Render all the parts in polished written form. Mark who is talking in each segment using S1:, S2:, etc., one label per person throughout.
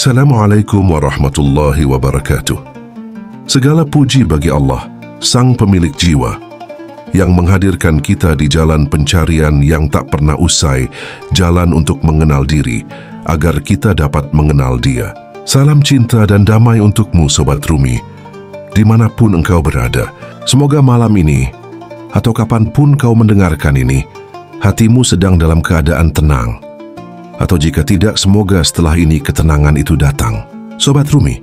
S1: Assalamualaikum warahmatullahi wabarakatuh. Segala puji bagi Allah, Sang Pemilik jiwa, yang menghadirkan kita di jalan pencarian yang tak pernah usai, jalan untuk mengenal diri, agar kita dapat mengenal Dia. Salam cinta dan damai untukmu, Sobat Rumi, dimanapun engkau berada. Semoga malam ini, atau kapanpun kau mendengarkan ini, hatimu sedang dalam keadaan tenang. Atau jika tidak, semoga setelah ini ketenangan itu datang. Sobat Rumi,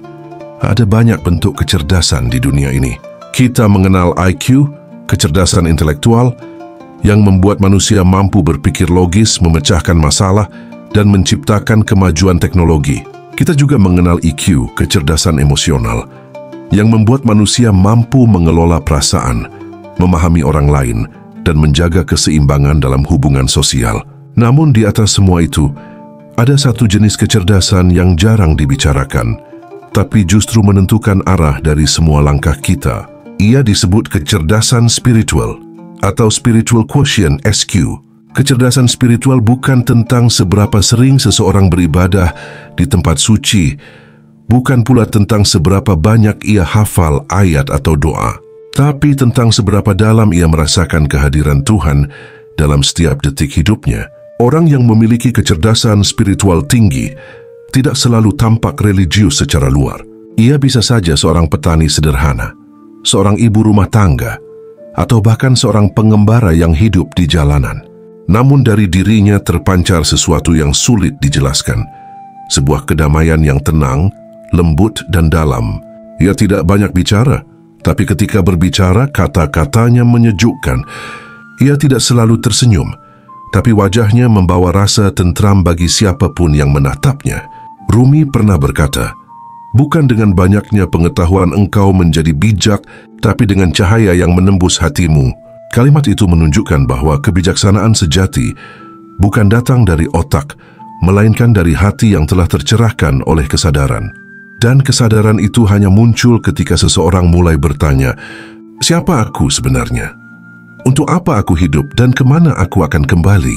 S1: ada banyak bentuk kecerdasan di dunia ini. Kita mengenal IQ, kecerdasan intelektual, yang membuat manusia mampu berpikir logis, memecahkan masalah, dan menciptakan kemajuan teknologi. Kita juga mengenal EQ, kecerdasan emosional, yang membuat manusia mampu mengelola perasaan, memahami orang lain, dan menjaga keseimbangan dalam hubungan sosial. Namun di atas semua itu, ada satu jenis kecerdasan yang jarang dibicarakan, tapi justru menentukan arah dari semua langkah kita. Ia disebut kecerdasan spiritual atau spiritual quotient SQ. Kecerdasan spiritual bukan tentang seberapa sering seseorang beribadah di tempat suci, bukan pula tentang seberapa banyak ia hafal ayat atau doa, tapi tentang seberapa dalam ia merasakan kehadiran Tuhan dalam setiap detik hidupnya. Orang yang memiliki kecerdasan spiritual tinggi tidak selalu tampak religius secara luar. Ia bisa saja seorang petani sederhana, seorang ibu rumah tangga, atau bahkan seorang pengembara yang hidup di jalanan. Namun dari dirinya terpancar sesuatu yang sulit dijelaskan. Sebuah kedamaian yang tenang, lembut dan dalam. Ia tidak banyak bicara, tapi ketika berbicara, kata-katanya menyejukkan. Ia tidak selalu tersenyum, tapi wajahnya membawa rasa tentram bagi siapapun yang menatapnya. Rumi pernah berkata, "Bukan dengan banyaknya pengetahuan engkau menjadi bijak, tapi dengan cahaya yang menembus hatimu." Kalimat itu menunjukkan bahwa kebijaksanaan sejati bukan datang dari otak, melainkan dari hati yang telah tercerahkan oleh kesadaran. Dan kesadaran itu hanya muncul ketika seseorang mulai bertanya, "Siapa aku sebenarnya? Untuk apa aku hidup dan kemana aku akan kembali?"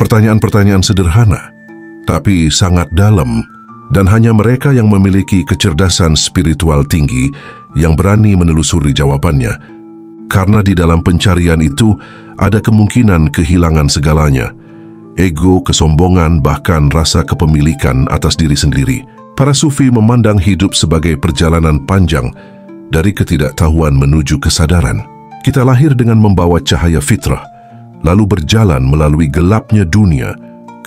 S1: Pertanyaan-pertanyaan sederhana, tapi sangat dalam, dan hanya mereka yang memiliki kecerdasan spiritual tinggi yang berani menelusuri jawabannya. Karena di dalam pencarian itu ada kemungkinan kehilangan segalanya, ego, kesombongan, bahkan rasa kepemilikan atas diri sendiri. Para sufi memandang hidup sebagai perjalanan panjang dari ketidaktahuan menuju kesadaran. Kita lahir dengan membawa cahaya fitrah, lalu berjalan melalui gelapnya dunia,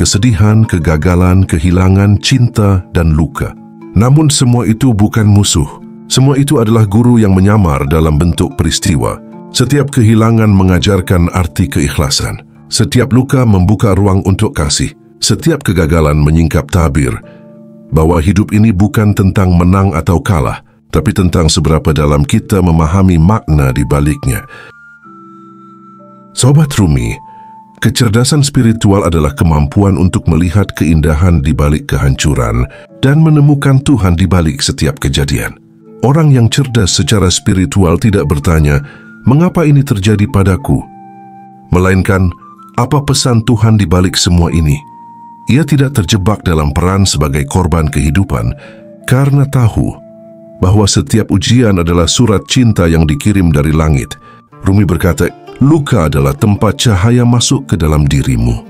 S1: kesedihan, kegagalan, kehilangan, cinta, dan luka. Namun semua itu bukan musuh. Semua itu adalah guru yang menyamar dalam bentuk peristiwa. Setiap kehilangan mengajarkan arti keikhlasan. Setiap luka membuka ruang untuk kasih. Setiap kegagalan menyingkap tabir bahwa hidup ini bukan tentang menang atau kalah, tapi tentang seberapa dalam kita memahami makna di baliknya. Sobat Rumi, kecerdasan spiritual adalah kemampuan untuk melihat keindahan di balik kehancuran dan menemukan Tuhan di balik setiap kejadian. Orang yang cerdas secara spiritual tidak bertanya, "Mengapa ini terjadi padaku?" Melainkan, "Apa pesan Tuhan di balik semua ini?" Ia tidak terjebak dalam peran sebagai korban kehidupan karena tahu bahwa setiap ujian adalah surat cinta yang dikirim dari langit. Rumi berkata, "Luka adalah tempat cahaya masuk ke dalam dirimu."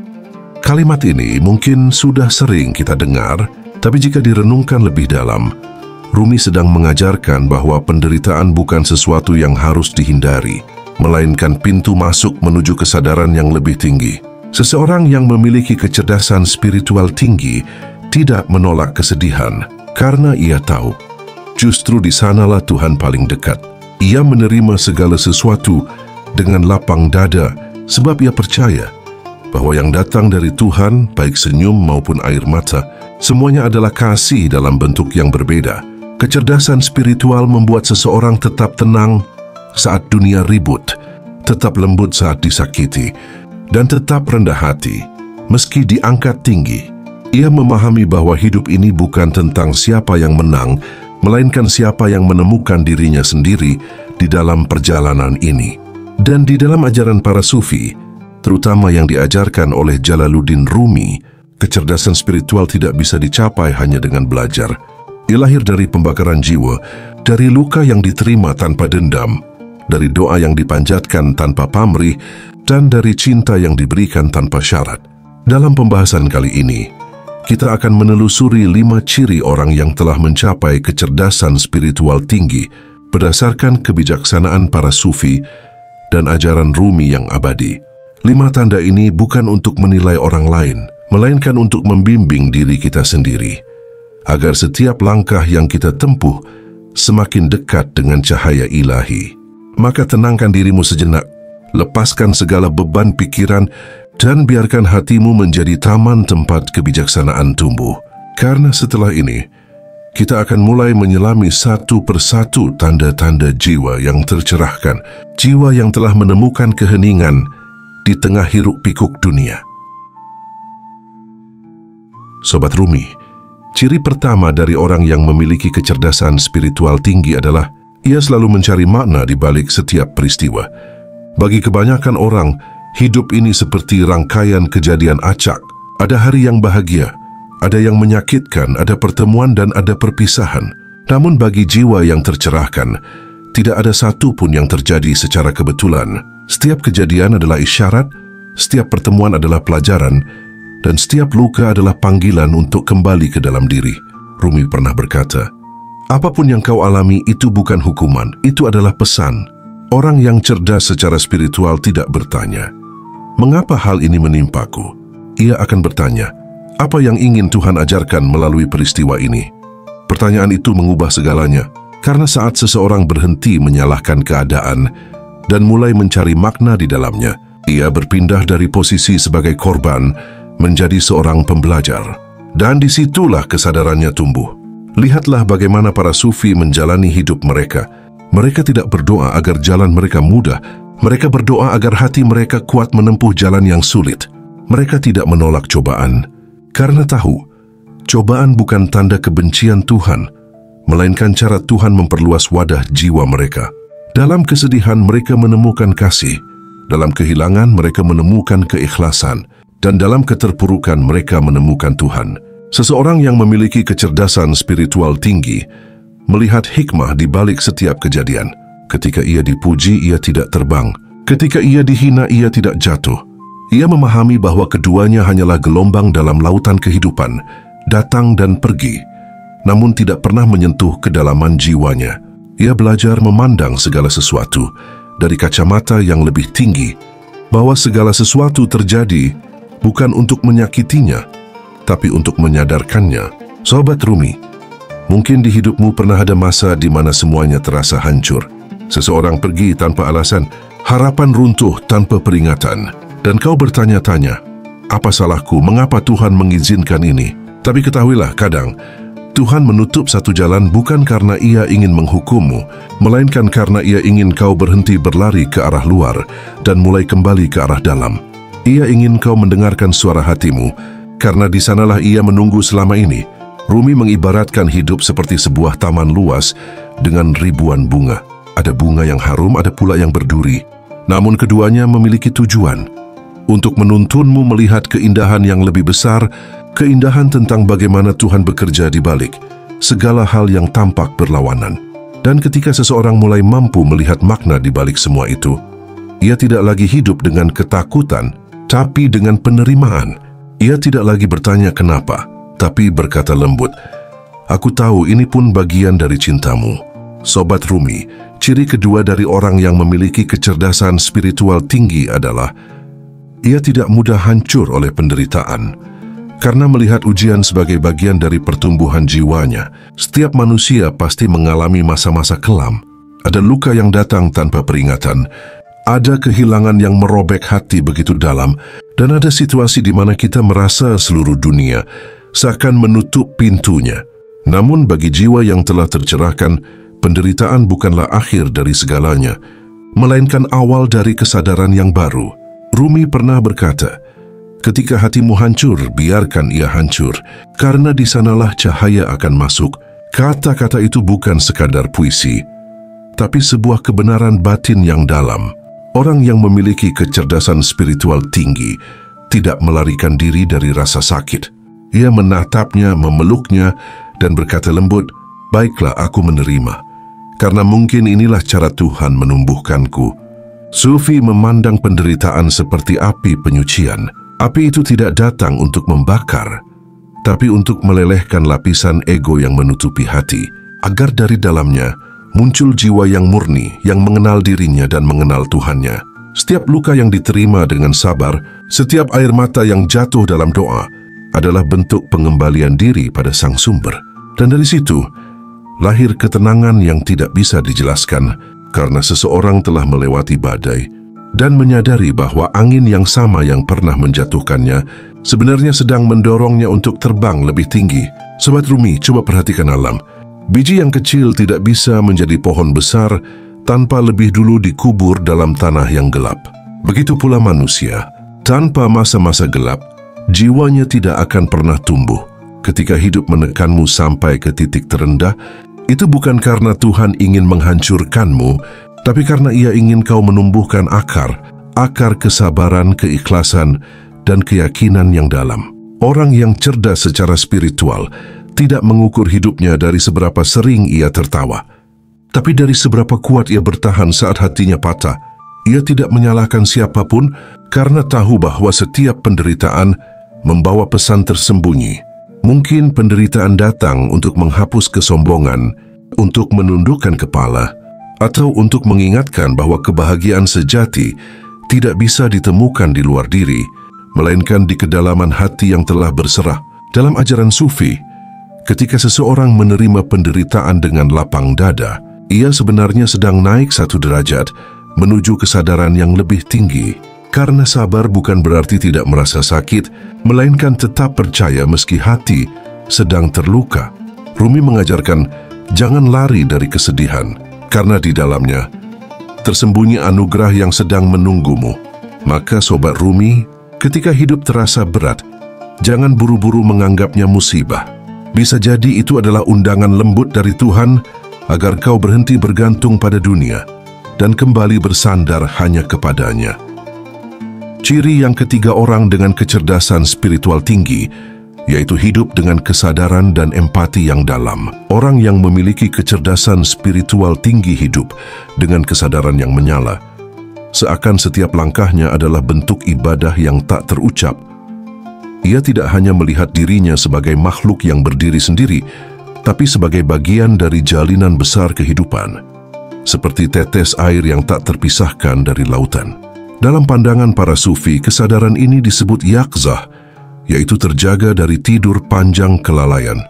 S1: Kalimat ini mungkin sudah sering kita dengar, tapi jika direnungkan lebih dalam, Rumi sedang mengajarkan bahwa penderitaan bukan sesuatu yang harus dihindari, melainkan pintu masuk menuju kesadaran yang lebih tinggi. Seseorang yang memiliki kecerdasan spiritual tinggi tidak menolak kesedihan, karena ia tahu justru di sanalah Tuhan paling dekat. Ia menerima segala sesuatu dengan lapang dada sebab ia percaya bahwa yang datang dari Tuhan, baik senyum maupun air mata, semuanya adalah kasih dalam bentuk yang berbeda. Kecerdasan spiritual membuat seseorang tetap tenang saat dunia ribut, tetap lembut saat disakiti, dan tetap rendah hati meski diangkat tinggi. Ia memahami bahwa hidup ini bukan tentang siapa yang menang, melainkan siapa yang menemukan dirinya sendiri di dalam perjalanan ini. Dan di dalam ajaran para sufi, terutama yang diajarkan oleh Jalaluddin Rumi, Kecerdasan spiritual tidak bisa dicapai hanya dengan belajar. Ia lahir dari pembakaran jiwa, dari luka yang diterima tanpa dendam, dari doa yang dipanjatkan tanpa pamrih, dan dari cinta yang diberikan tanpa syarat. Dalam pembahasan kali ini, kita akan menelusuri 5 ciri orang yang telah mencapai kecerdasan spiritual tinggi berdasarkan kebijaksanaan para sufi dan ajaran Rumi yang abadi. 5 tanda ini bukan untuk menilai orang lain, melainkan untuk membimbing diri kita sendiri, agar setiap langkah yang kita tempuh semakin dekat dengan cahaya ilahi. Maka tenangkan dirimu sejenak, lepaskan segala beban pikiran, dan biarkan hatimu menjadi taman tempat kebijaksanaan tumbuh. Karena setelah ini, kita akan mulai menyelami satu persatu tanda-tanda jiwa yang tercerahkan, jiwa yang telah menemukan keheningan di tengah hiruk-pikuk dunia. Sobat Rumi, ciri pertama dari orang yang memiliki kecerdasan spiritual tinggi adalah ia selalu mencari makna di balik setiap peristiwa. Bagi kebanyakan orang, hidup ini seperti rangkaian kejadian acak. Ada hari yang bahagia, ada yang menyakitkan, ada pertemuan dan ada perpisahan. Namun bagi jiwa yang tercerahkan, tidak ada satu pun yang terjadi secara kebetulan. Setiap kejadian adalah isyarat, setiap pertemuan adalah pelajaran, dan setiap luka adalah panggilan untuk kembali ke dalam diri. Rumi pernah berkata, apapun yang kau alami itu bukan hukuman, itu adalah pesan. Orang yang cerdas secara spiritual tidak bertanya, mengapa hal ini menimpaku? Ia akan bertanya, apa yang ingin Tuhan ajarkan melalui peristiwa ini? Pertanyaan itu mengubah segalanya, karena saat seseorang berhenti menyalahkan keadaan dan mulai mencari makna di dalamnya, ia berpindah dari posisi sebagai korban menjadi seorang pembelajar. Dan disitulah kesadarannya tumbuh. Lihatlah bagaimana para sufi menjalani hidup mereka. Mereka tidak berdoa agar jalan mereka mudah. Mereka berdoa agar hati mereka kuat menempuh jalan yang sulit. Mereka tidak menolak cobaan, karena tahu, cobaan bukan tanda kebencian Tuhan, melainkan cara Tuhan memperluas wadah jiwa mereka. Dalam kesedihan mereka menemukan kasih, dalam kehilangan mereka menemukan keikhlasan, dan dalam keterpurukan mereka menemukan Tuhan. Seseorang yang memiliki kecerdasan spiritual tinggi melihat hikmah di balik setiap kejadian. Ketika ia dipuji, ia tidak terbang. Ketika ia dihina, ia tidak jatuh. Ia memahami bahwa keduanya hanyalah gelombang dalam lautan kehidupan, datang dan pergi, namun tidak pernah menyentuh kedalaman jiwanya. Ia belajar memandang segala sesuatu dari kacamata yang lebih tinggi, bahwa segala sesuatu terjadi bukan untuk menyakitinya, tapi untuk menyadarkannya. Sobat Rumi, mungkin di hidupmu pernah ada masa di mana semuanya terasa hancur. Seseorang pergi tanpa alasan, harapan runtuh tanpa peringatan, dan kau bertanya-tanya, apa salahku, mengapa Tuhan mengizinkan ini? Tapi ketahuilah, kadang Tuhan menutup satu jalan bukan karena ia ingin menghukummu, melainkan karena ia ingin kau berhenti berlari ke arah luar dan mulai kembali ke arah dalam. Ia ingin kau mendengarkan suara hatimu, karena di sanalah ia menunggu selama ini. Rumi mengibaratkan hidup seperti sebuah taman luas dengan ribuan bunga. Ada bunga yang harum, ada pula yang berduri. Namun keduanya memiliki tujuan, untuk menuntunmu melihat keindahan yang lebih besar, keindahan tentang bagaimana Tuhan bekerja di balik segala hal yang tampak berlawanan. Dan ketika seseorang mulai mampu melihat makna di balik semua itu, ia tidak lagi hidup dengan ketakutan, tapi dengan penerimaan. Ia tidak lagi bertanya kenapa, tapi berkata lembut, aku tahu ini pun bagian dari cintamu. Sobat Rumi, ciri kedua dari orang yang memiliki kecerdasan spiritual tinggi adalah ia tidak mudah hancur oleh penderitaan. Karena melihat ujian sebagai bagian dari pertumbuhan jiwanya, setiap manusia pasti mengalami masa-masa kelam. Ada luka yang datang tanpa peringatan, ada kehilangan yang merobek hati begitu dalam, dan ada situasi di mana kita merasa seluruh dunia seakan menutup pintunya. Namun bagi jiwa yang telah tercerahkan, penderitaan bukanlah akhir dari segalanya, melainkan awal dari kesadaran yang baru. Rumi pernah berkata, ketika hatimu hancur, biarkan ia hancur, karena di sanalah cahaya akan masuk. Kata-kata itu bukan sekadar puisi, tapi sebuah kebenaran batin yang dalam. Orang yang memiliki kecerdasan spiritual tinggi tidak melarikan diri dari rasa sakit. Ia menatapnya, memeluknya, dan berkata lembut, "Baiklah, aku menerima, karena mungkin inilah cara Tuhan menumbuhkanku." Sufi memandang penderitaan seperti api penyucian. Api itu tidak datang untuk membakar, tapi untuk melelehkan lapisan ego yang menutupi hati, agar dari dalamnya muncul jiwa yang murni, yang mengenal dirinya dan mengenal Tuhannya. Setiap luka yang diterima dengan sabar, setiap air mata yang jatuh dalam doa, adalah bentuk pengembalian diri pada Sang Sumber. Dan dari situ, lahir ketenangan yang tidak bisa dijelaskan, karena seseorang telah melewati badai dan menyadari bahwa angin yang sama yang pernah menjatuhkannya sebenarnya sedang mendorongnya untuk terbang lebih tinggi. Sobat Rumi, coba perhatikan alam. Biji yang kecil tidak bisa menjadi pohon besar tanpa lebih dulu dikubur dalam tanah yang gelap. Begitu pula manusia, tanpa masa-masa gelap, jiwanya tidak akan pernah tumbuh. Ketika hidup menekanmu sampai ke titik terendah, itu bukan karena Tuhan ingin menghancurkanmu, tapi karena Ia ingin kau menumbuhkan akar kesabaran, keikhlasan, dan keyakinan yang dalam. Orang yang cerdas secara spiritual tidak mengukur hidupnya dari seberapa sering ia tertawa, tapi dari seberapa kuat ia bertahan saat hatinya patah. Ia tidak menyalahkan siapapun karena tahu bahwa setiap penderitaan membawa pesan tersembunyi. Mungkin penderitaan datang untuk menghapus kesombongan, untuk menundukkan kepala, atau untuk mengingatkan bahwa kebahagiaan sejati tidak bisa ditemukan di luar diri, melainkan di kedalaman hati yang telah berserah. Dalam ajaran Sufi, ketika seseorang menerima penderitaan dengan lapang dada, ia sebenarnya sedang naik satu derajat menuju kesadaran yang lebih tinggi. Karena sabar bukan berarti tidak merasa sakit, melainkan tetap percaya meski hati sedang terluka. Rumi mengajarkan, jangan lari dari kesedihan, karena di dalamnya tersembunyi anugerah yang sedang menunggumu. Maka Sobat Rumi, ketika hidup terasa berat, jangan buru-buru menganggapnya musibah. Bisa jadi itu adalah undangan lembut dari Tuhan agar kau berhenti bergantung pada dunia dan kembali bersandar hanya kepadanya. Ciri yang ketiga orang dengan kecerdasan spiritual tinggi, yaitu hidup dengan kesadaran dan empati yang dalam. Orang yang memiliki kecerdasan spiritual tinggi hidup dengan kesadaran yang menyala, seakan setiap langkahnya adalah bentuk ibadah yang tak terucap. Ia tidak hanya melihat dirinya sebagai makhluk yang berdiri sendiri, tapi sebagai bagian dari jalinan besar kehidupan, seperti tetes air yang tak terpisahkan dari lautan. Dalam pandangan para sufi, kesadaran ini disebut yaqzah, yaitu terjaga dari tidur panjang kelalaian.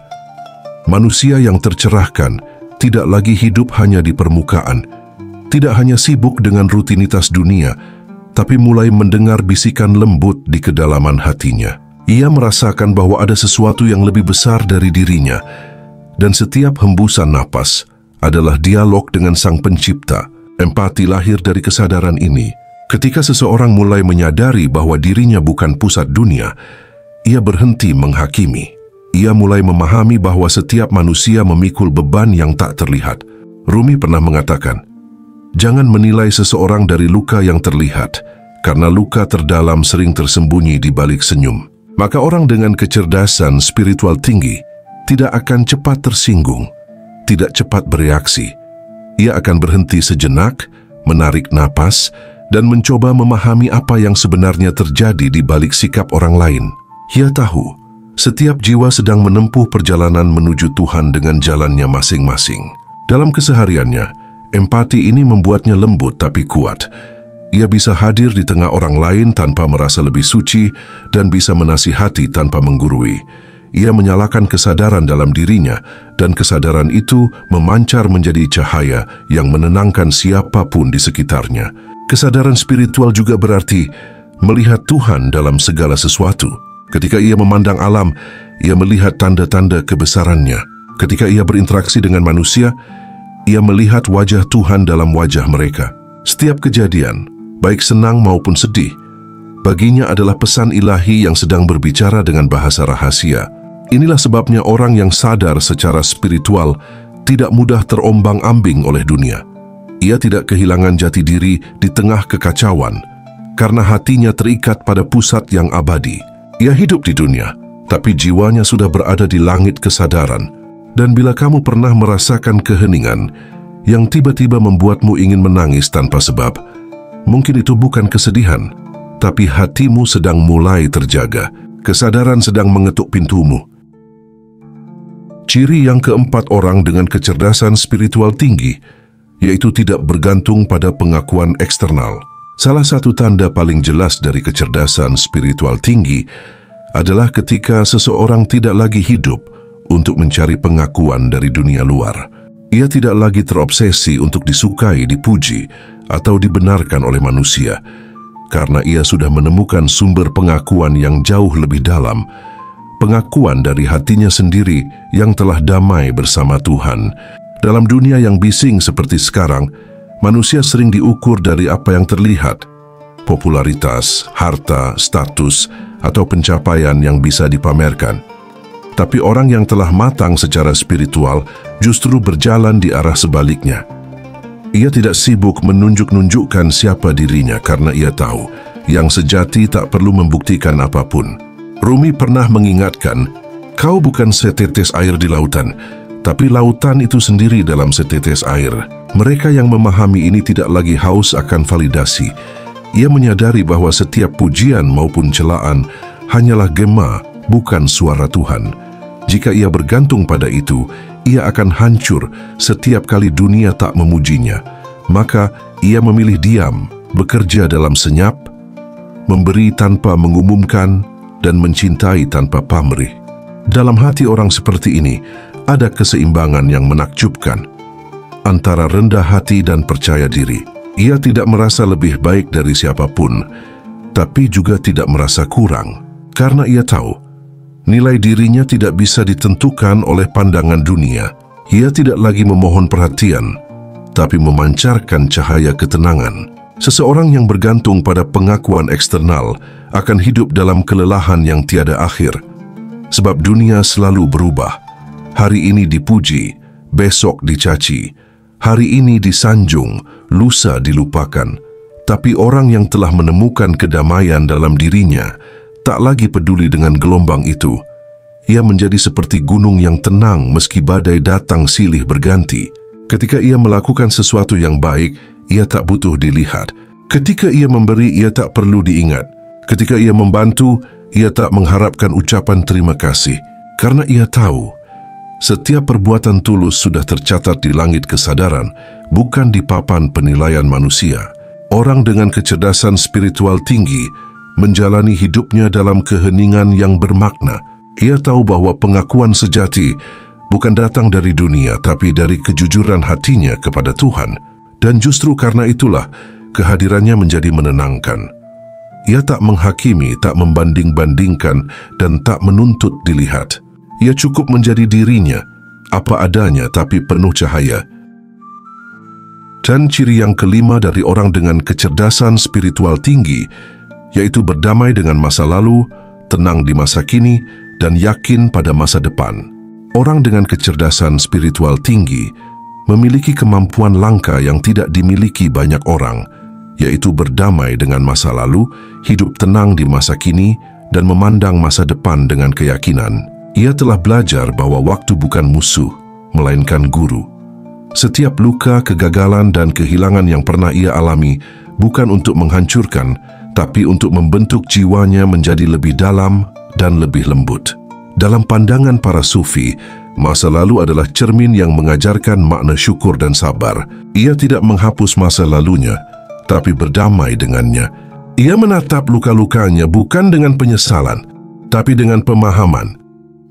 S1: Manusia yang tercerahkan tidak lagi hidup hanya di permukaan, tidak hanya sibuk dengan rutinitas dunia, tapi mulai mendengar bisikan lembut di kedalaman hatinya. Ia merasakan bahwa ada sesuatu yang lebih besar dari dirinya, dan setiap hembusan napas adalah dialog dengan Sang Pencipta. Empati lahir dari kesadaran ini. Ketika seseorang mulai menyadari bahwa dirinya bukan pusat dunia, ia berhenti menghakimi. Ia mulai memahami bahwa setiap manusia memikul beban yang tak terlihat. Rumi pernah mengatakan, jangan menilai seseorang dari luka yang terlihat, karena luka terdalam sering tersembunyi di balik senyum. Maka orang dengan kecerdasan spiritual tinggi tidak akan cepat tersinggung, tidak cepat bereaksi. Ia akan berhenti sejenak, menarik napas, dan mencoba memahami apa yang sebenarnya terjadi di balik sikap orang lain. Ia tahu, setiap jiwa sedang menempuh perjalanan menuju Tuhan dengan jalannya masing-masing. Dalam kesehariannya, empati ini membuatnya lembut tapi kuat. Ia bisa hadir di tengah orang lain tanpa merasa lebih suci dan bisa menasihati tanpa menggurui. Ia menyalakan kesadaran dalam dirinya, dan kesadaran itu memancar menjadi cahaya yang menenangkan siapapun di sekitarnya. Kesadaran spiritual juga berarti melihat Tuhan dalam segala sesuatu. Ketika ia memandang alam, ia melihat tanda-tanda kebesarannya. Ketika ia berinteraksi dengan manusia, ia melihat wajah Tuhan dalam wajah mereka. Setiap kejadian, baik senang maupun sedih, baginya adalah pesan ilahi yang sedang berbicara dengan bahasa rahasia. Inilah sebabnya orang yang sadar secara spiritual tidak mudah terombang-ambing oleh dunia. Ia tidak kehilangan jati diri di tengah kekacauan, karena hatinya terikat pada pusat yang abadi. Ia hidup di dunia, tapi jiwanya sudah berada di langit kesadaran. Dan bila kamu pernah merasakan keheningan yang tiba-tiba membuatmu ingin menangis tanpa sebab, mungkin itu bukan kesedihan, tapi hatimu sedang mulai terjaga. Kesadaran sedang mengetuk pintumu. Ciri yang keempat orang dengan kecerdasan spiritual tinggi, yaitu tidak bergantung pada pengakuan eksternal. Salah satu tanda paling jelas dari kecerdasan spiritual tinggi adalah ketika seseorang tidak lagi hidup untuk mencari pengakuan dari dunia luar. Ia tidak lagi terobsesi untuk disukai, dipuji, atau dibenarkan oleh manusia, karena ia sudah menemukan sumber pengakuan yang jauh lebih dalam, pengakuan dari hatinya sendiri yang telah damai bersama Tuhan. Dalam dunia yang bising seperti sekarang, manusia sering diukur dari apa yang terlihat, popularitas, harta, status, atau pencapaian yang bisa dipamerkan. Tapi orang yang telah matang secara spiritual justru berjalan di arah sebaliknya. Ia tidak sibuk menunjuk-nunjukkan siapa dirinya karena ia tahu yang sejati tak perlu membuktikan apapun. Rumi pernah mengingatkan, kau bukan setetes air di lautan, tapi lautan itu sendiri dalam setetes air. Mereka yang memahami ini tidak lagi haus akan validasi. Ia menyadari bahwa setiap pujian maupun celaan hanyalah gema, bukan suara Tuhan. Jika ia bergantung pada itu, ia akan hancur setiap kali dunia tak memujinya. Maka ia memilih diam, bekerja dalam senyap, memberi tanpa mengumumkan, dan mencintai tanpa pamrih. Dalam hati orang seperti ini, ada keseimbangan yang menakjubkan antara rendah hati dan percaya diri. Ia tidak merasa lebih baik dari siapapun, tapi juga tidak merasa kurang, karena ia tahu nilai dirinya tidak bisa ditentukan oleh pandangan dunia. Ia tidak lagi memohon perhatian, tapi memancarkan cahaya ketenangan. Seseorang yang bergantung pada pengakuan eksternal akan hidup dalam kelelahan yang tiada akhir. Sebab dunia selalu berubah. Hari ini dipuji, besok dicaci. Hari ini disanjung, lusa dilupakan. Tapi orang yang telah menemukan kedamaian dalam dirinya tak lagi peduli dengan gelombang itu. Ia menjadi seperti gunung yang tenang meski badai datang silih berganti. Ketika ia melakukan sesuatu yang baik, ia tak butuh dilihat. Ketika ia memberi, ia tak perlu diingat. Ketika ia membantu, ia tak mengharapkan ucapan terima kasih. Karena ia tahu, setiap perbuatan tulus sudah tercatat di langit kesadaran, bukan di papan penilaian manusia. Orang dengan kecerdasan spiritual tinggi menjalani hidupnya dalam keheningan yang bermakna. Ia tahu bahwa pengakuan sejati bukan datang dari dunia, tapi dari kejujuran hatinya kepada Tuhan. Dan justru karena itulah, kehadirannya menjadi menenangkan. Ia tak menghakimi, tak membanding-bandingkan, dan tak menuntut dilihat. Ia cukup menjadi dirinya, apa adanya tapi penuh cahaya. Dan ciri yang kelima dari orang dengan kecerdasan spiritual tinggi, yaitu berdamai dengan masa lalu, tenang di masa kini, dan yakin pada masa depan. Orang dengan kecerdasan spiritual tinggi memiliki kemampuan langka yang tidak dimiliki banyak orang, yaitu berdamai dengan masa lalu, hidup tenang di masa kini, dan memandang masa depan dengan keyakinan. Ia telah belajar bahwa waktu bukan musuh, melainkan guru. Setiap luka, kegagalan, dan kehilangan yang pernah ia alami bukan untuk menghancurkan, tapi untuk membentuk jiwanya menjadi lebih dalam dan lebih lembut. Dalam pandangan para sufi, masa lalu adalah cermin yang mengajarkan makna syukur dan sabar. Ia tidak menghapus masa lalunya, tapi berdamai dengannya. Ia menatap luka-lukanya bukan dengan penyesalan, tapi dengan pemahaman.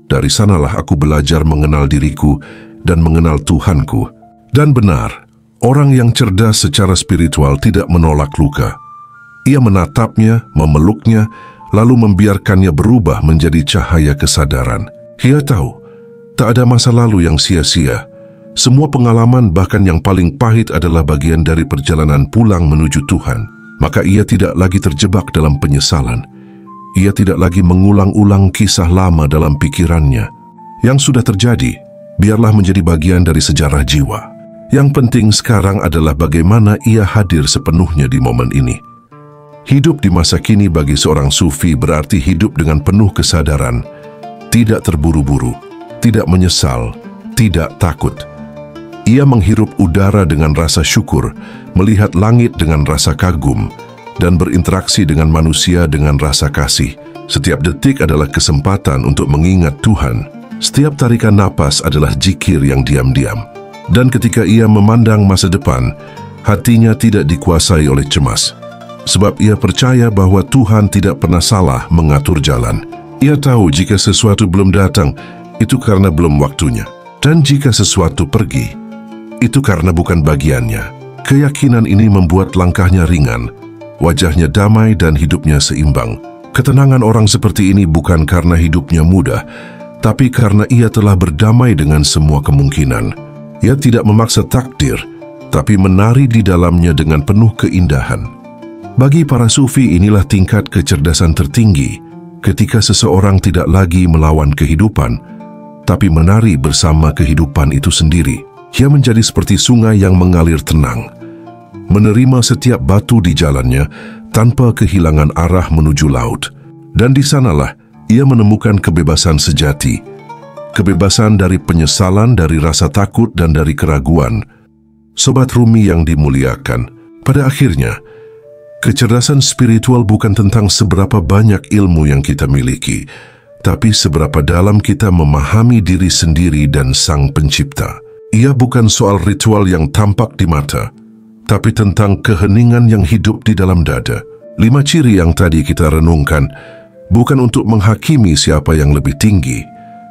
S1: Dari sanalah aku belajar mengenal diriku dan mengenal Tuhanku. Dan benar, orang yang cerdas secara spiritual tidak menolak luka. Ia menatapnya, memeluknya, lalu membiarkannya berubah menjadi cahaya kesadaran. Ia tahu, tak ada masa lalu yang sia-sia. Semua pengalaman, bahkan yang paling pahit, adalah bagian dari perjalanan pulang menuju Tuhan. Maka ia tidak lagi terjebak dalam penyesalan. Ia tidak lagi mengulang-ulang kisah lama dalam pikirannya. Yang sudah terjadi, biarlah menjadi bagian dari sejarah jiwa. Yang penting sekarang adalah bagaimana ia hadir sepenuhnya di momen ini. Hidup di masa kini bagi seorang sufi berarti hidup dengan penuh kesadaran, tidak terburu-buru, tidak menyesal, tidak takut. Ia menghirup udara dengan rasa syukur, melihat langit dengan rasa kagum, dan berinteraksi dengan manusia dengan rasa kasih. Setiap detik adalah kesempatan untuk mengingat Tuhan. Setiap tarikan napas adalah zikir yang diam-diam. Dan ketika ia memandang masa depan, hatinya tidak dikuasai oleh cemas. Sebab ia percaya bahwa Tuhan tidak pernah salah mengatur jalan. Ia tahu jika sesuatu belum datang, itu karena belum waktunya. Dan jika sesuatu pergi, itu karena bukan bagiannya. Keyakinan ini membuat langkahnya ringan, wajahnya damai dan hidupnya seimbang. Ketenangan orang seperti ini bukan karena hidupnya mudah, tapi karena ia telah berdamai dengan semua kemungkinan. Ia tidak memaksa takdir, tapi menari di dalamnya dengan penuh keindahan. Bagi para sufi, inilah tingkat kecerdasan tertinggi, ketika seseorang tidak lagi melawan kehidupan, tapi menari bersama kehidupan itu sendiri. Ia menjadi seperti sungai yang mengalir tenang, menerima setiap batu di jalannya tanpa kehilangan arah menuju laut. Dan di sanalah ia menemukan kebebasan sejati, kebebasan dari penyesalan, dari rasa takut, dan dari keraguan. Sobat Rumi yang dimuliakan, pada akhirnya, kecerdasan spiritual bukan tentang seberapa banyak ilmu yang kita miliki, tapi seberapa dalam kita memahami diri sendiri dan Sang Pencipta. Ia bukan soal ritual yang tampak di mata, tapi tentang keheningan yang hidup di dalam dada. 5 ciri yang tadi kita renungkan bukan untuk menghakimi siapa yang lebih tinggi,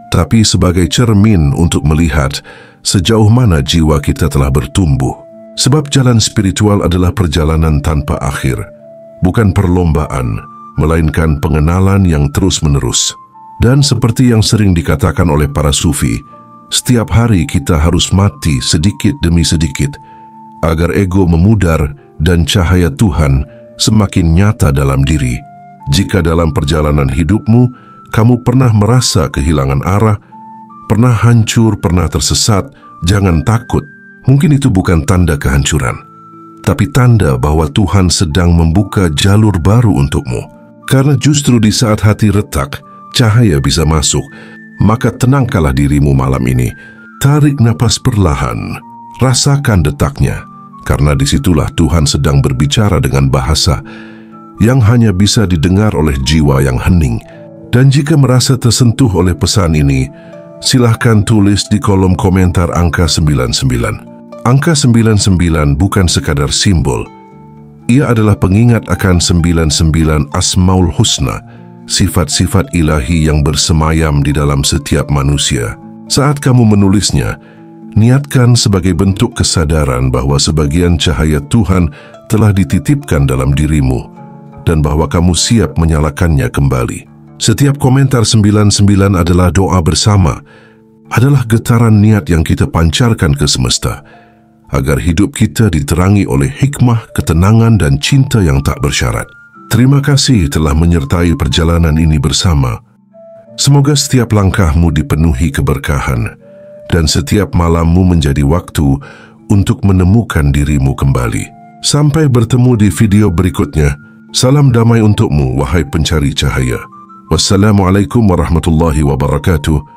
S1: tapi sebagai cermin untuk melihat sejauh mana jiwa kita telah bertumbuh. Sebab jalan spiritual adalah perjalanan tanpa akhir, bukan perlombaan, melainkan pengenalan yang terus-menerus. Dan seperti yang sering dikatakan oleh para sufi, setiap hari kita harus mati sedikit demi sedikit, agar ego memudar dan cahaya Tuhan semakin nyata dalam diri. Jika dalam perjalanan hidupmu, kamu pernah merasa kehilangan arah, pernah hancur, pernah tersesat, jangan takut. Mungkin itu bukan tanda kehancuran, tapi tanda bahwa Tuhan sedang membuka jalur baru untukmu. Karena justru di saat hati retak, cahaya bisa masuk. Maka tenangkanlah dirimu malam ini. Tarik napas perlahan, rasakan detaknya, karena disitulah Tuhan sedang berbicara dengan bahasa yang hanya bisa didengar oleh jiwa yang hening. Dan jika merasa tersentuh oleh pesan ini, silahkan tulis di kolom komentar angka 99. Angka 99 bukan sekadar simbol. Ia adalah pengingat akan 99 Asmaul Husna, sifat-sifat ilahi yang bersemayam di dalam setiap manusia. Saat kamu menulisnya, niatkan sebagai bentuk kesadaran bahwa sebagian cahaya Tuhan telah dititipkan dalam dirimu dan bahwa kamu siap menyalakannya kembali. Setiap komentar 99 adalah doa bersama, adalah getaran niat yang kita pancarkan ke semesta, agar hidup kita diterangi oleh hikmah, ketenangan, dan cinta yang tak bersyarat. Terima kasih telah menyertai perjalanan ini bersama. Semoga setiap langkahmu dipenuhi keberkahan, dan setiap malammu menjadi waktu untuk menemukan dirimu kembali. Sampai bertemu di video berikutnya. Salam damai untukmu, wahai pencari cahaya. Wassalamualaikum warahmatullahi wabarakatuh.